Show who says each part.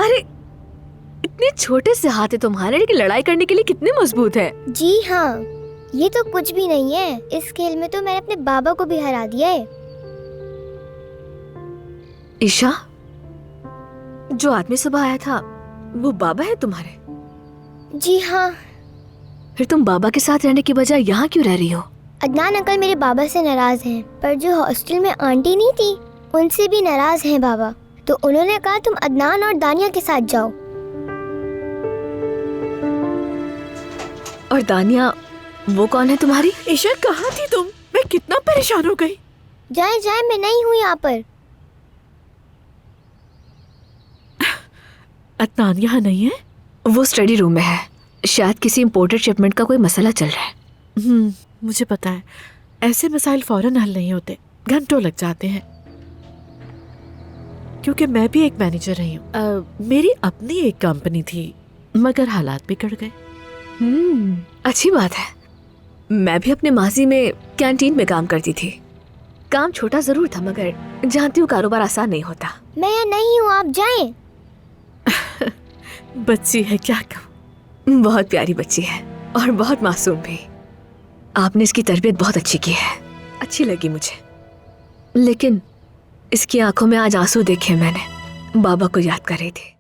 Speaker 1: अरे इतने छोटे से हाथ है तुम्हारे, लेकिन लड़ाई करने के लिए कितने मजबूत है।
Speaker 2: जी हाँ, ये तो कुछ भी नहीं है। इस खेल में तो मैंने अपने बाबा को भी हरा दिया है।
Speaker 1: ईशा, जो आदमी सुबह आया था वो बाबा है तुम्हारे?
Speaker 2: जी हाँ।
Speaker 1: फिर तुम बाबा के साथ रहने की बजाय यहाँ क्यों रह रही हो?
Speaker 2: अदनान अंकल मेरे बाबा से नाराज हैं, पर जो हॉस्टल में आंटी नहीं थी उनसे भी नाराज हैं बाबा। तो उन्होंने कहा तुम अदनान और दानिया के साथ जाओ।
Speaker 1: और दानिया वो कौन है तुम्हारी?
Speaker 3: ईशा कहाँ थी तुम? मैं कितना परेशान हो गई।
Speaker 2: जाए जाए, मैं नहीं हूँ यहाँ पर।
Speaker 3: अदनान यहाँ नहीं है?
Speaker 1: वो स्टडी रूम में है। शायद किसी इम्पोर्टेड शिपमेंट का कोई मसला चल रहा है।
Speaker 3: मुझे पता है, ऐसे मसाइल फौरन हल नहीं होते, घंटों लग जाते हैं। क्योंकि मैं भी एक मैनेजर रही हूँ। मेरी अपनी एक कंपनी थी, मगर हालात बिगड़ गए।
Speaker 1: अच्छी बात है। मैं भी अपने माजी में कैंटीन में काम करती थी। काम छोटा जरूर था, मगर जानती हूँ कारोबार आसान नहीं होता।
Speaker 2: मैं यहाँ नहीं हूँ, आप जाएं।
Speaker 3: बच्ची है, क्या कहूँ।
Speaker 1: बहुत प्यारी बच्ची है और बहुत मासूम भी। आपने इसकी तरबियत बहुत अच्छी की है, अच्छी लगी मुझे। लेकिन इसकी आंखों में आज आंसू देखे मैंने। बाबा को याद कर रही थी।